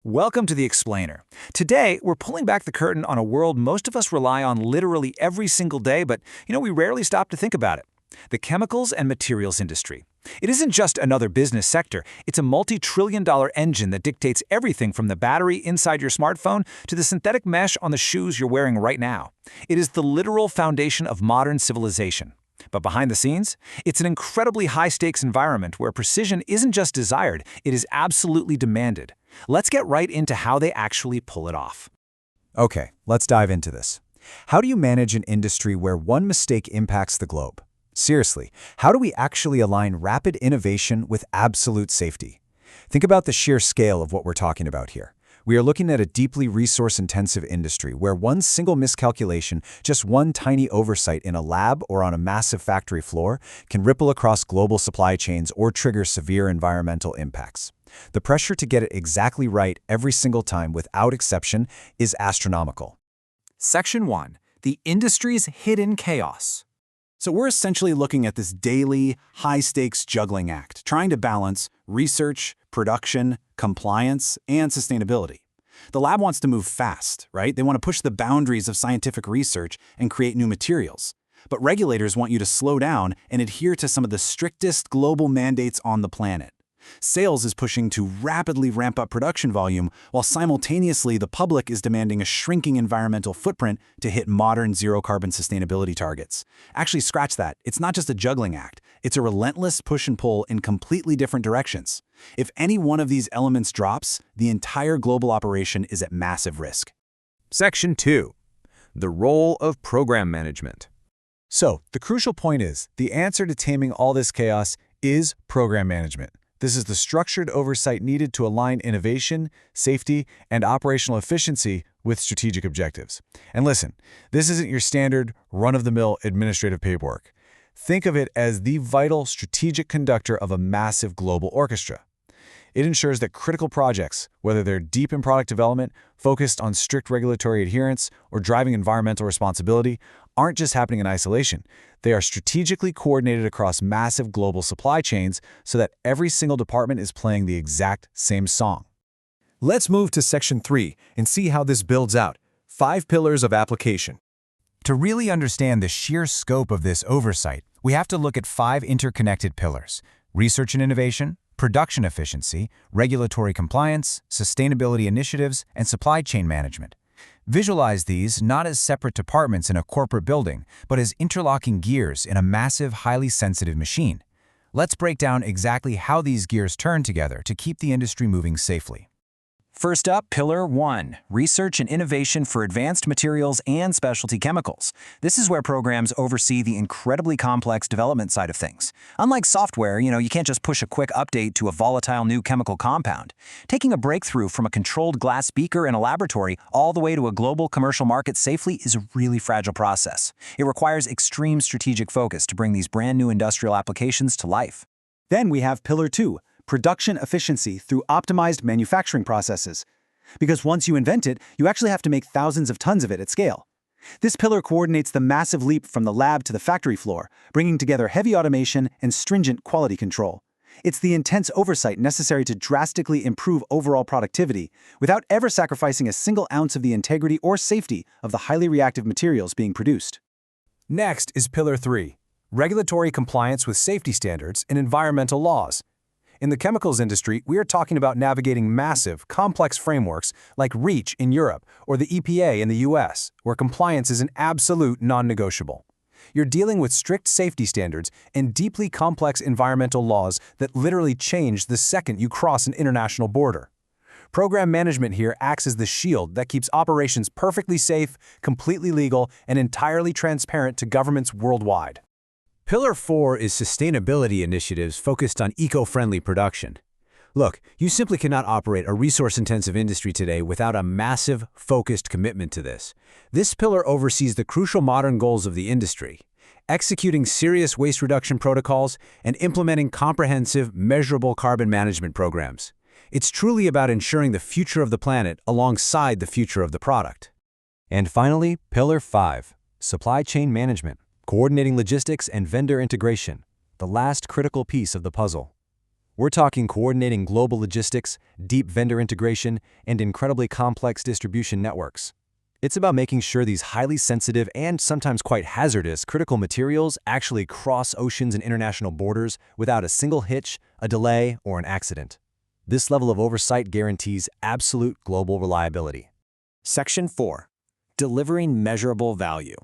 Welcome to The Explainer. Today, we're pulling back the curtain on a world most of us rely on literally every single day, but we rarely stop to think about it. The chemicals and materials industry. It isn't just another business sector, it's a multi-trillion-dollar engine that dictates everything from the battery inside your smartphone to the synthetic mesh on the shoes you're wearing right now. It is the literal foundation of modern civilization. But behind the scenes, it's an incredibly high-stakes environment where precision isn't just desired, it is absolutely demanded. Let's get right into how they actually pull it off. Okay, let's dive into this. How do you manage an industry where one mistake impacts the globe? Seriously, how do we actually align rapid innovation with absolute safety? Think about the sheer scale of what we're talking about here. We are looking at a deeply resource-intensive industry where one single miscalculation, just one tiny oversight in a lab or on a massive factory floor, can ripple across global supply chains or trigger severe environmental impacts. The pressure to get it exactly right every single time without exception is astronomical. Section 1. The industry's hidden chaos. So we're essentially looking at this daily, high-stakes juggling act, trying to balance research, production, compliance, and sustainability. The lab wants to move fast, right? They want to push the boundaries of scientific research and create new materials. But regulators want you to slow down and adhere to some of the strictest global mandates on the planet. Sales is pushing to rapidly ramp up production volume, while simultaneously the public is demanding a shrinking environmental footprint to hit modern zero-carbon sustainability targets. Actually, scratch that. It's not just a juggling act. It's a relentless push and pull in completely different directions. If any one of these elements drops, the entire global operation is at massive risk. Section 2. The role of program management. So, the crucial point is, the answer to taming all this chaos is program management. This is the structured oversight needed to align innovation, safety, and operational efficiency with strategic objectives. And listen, this isn't your standard, run-of-the-mill administrative paperwork. Think of it as the vital strategic conductor of a massive global orchestra. It ensures that critical projects, whether they're deep in product development, focused on strict regulatory adherence, or driving environmental responsibility, aren't just happening in isolation. They are strategically coordinated across massive global supply chains so that every single department is playing the exact same song. Let's move to Section 3 and see how this builds out. 5 pillars of application. To really understand the sheer scope of this oversight, we have to look at 5 interconnected pillars: research and innovation, production efficiency, regulatory compliance, sustainability initiatives, and supply chain management. Visualize these not as separate departments in a corporate building, but as interlocking gears in a massive, highly sensitive machine. Let's break down exactly how these gears turn together to keep the industry moving safely. First up, Pillar 1, Research and Innovation for Advanced Materials and Specialty Chemicals. This is where programs oversee the incredibly complex development side of things. Unlike software, you can't just push a quick update to a volatile new chemical compound. Taking a breakthrough from a controlled glass beaker in a laboratory all the way to a global commercial market safely is a really fragile process. It requires extreme strategic focus to bring these brand new industrial applications to life. Then we have Pillar 2, production efficiency through optimized manufacturing processes. Because once you invent it, you actually have to make thousands of tons of it at scale. This pillar coordinates the massive leap from the lab to the factory floor, bringing together heavy automation and stringent quality control. It's the intense oversight necessary to drastically improve overall productivity without ever sacrificing a single ounce of the integrity or safety of the highly reactive materials being produced. Next is Pillar 3, regulatory compliance with safety standards and environmental laws. In the chemicals industry, we are talking about navigating massive, complex frameworks like REACH in Europe or the EPA in the US, where compliance is an absolute non-negotiable. You're dealing with strict safety standards and deeply complex environmental laws that literally change the second you cross an international border. Program management here acts as the shield that keeps operations perfectly safe, completely legal, and entirely transparent to governments worldwide. Pillar 4 is sustainability initiatives focused on eco-friendly production. Look, you simply cannot operate a resource-intensive industry today without a massive, focused commitment to this. This pillar oversees the crucial modern goals of the industry, executing serious waste reduction protocols and implementing comprehensive, measurable carbon management programs. It's truly about ensuring the future of the planet alongside the future of the product. And finally, Pillar 5, supply chain management. Coordinating logistics and vendor integration, the last critical piece of the puzzle. We're talking coordinating global logistics, deep vendor integration, and incredibly complex distribution networks. It's about making sure these highly sensitive and sometimes quite hazardous critical materials actually cross oceans and international borders without a single hitch, a delay, or an accident. This level of oversight guarantees absolute global reliability. Section 4. Delivering measurable value.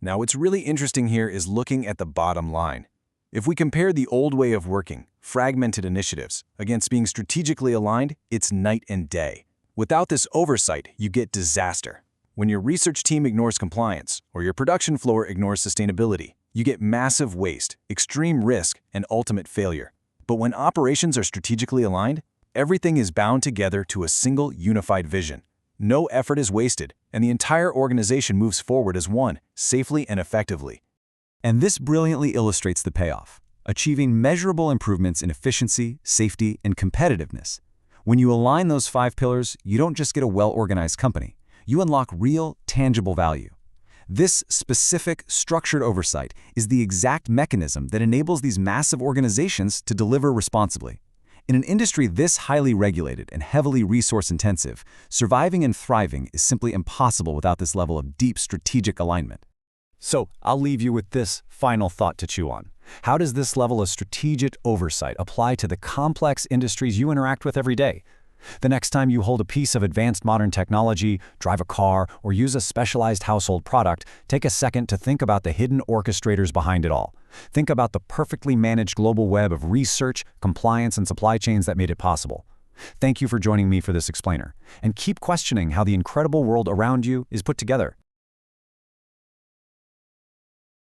Now, what's really interesting here is looking at the bottom line. If we compare the old way of working, fragmented initiatives, against being strategically aligned, it's night and day. Without this oversight, you get disaster. When your research team ignores compliance, or your production floor ignores sustainability, you get massive waste, extreme risk, and ultimate failure. But when operations are strategically aligned, everything is bound together to a single unified vision. No effort is wasted, and the entire organization moves forward as one, safely and effectively. And this brilliantly illustrates the payoff, achieving measurable improvements in efficiency, safety, and competitiveness. When you align those 5 pillars, you don't just get a well-organized company. You unlock real, tangible value. This specific, structured oversight is the exact mechanism that enables these massive organizations to deliver responsibly. In an industry this highly regulated and heavily resource-intensive, surviving and thriving is simply impossible without this level of deep strategic alignment. So, I'll leave you with this final thought to chew on. How does this level of strategic oversight apply to the complex industries you interact with every day? The next time you hold a piece of advanced modern technology, drive a car, or use a specialized household product, take a second to think about the hidden orchestrators behind it all. Think about the perfectly managed global web of research, compliance, and supply chains that made it possible. Thank you for joining me for this explainer, and keep questioning how the incredible world around you is put together.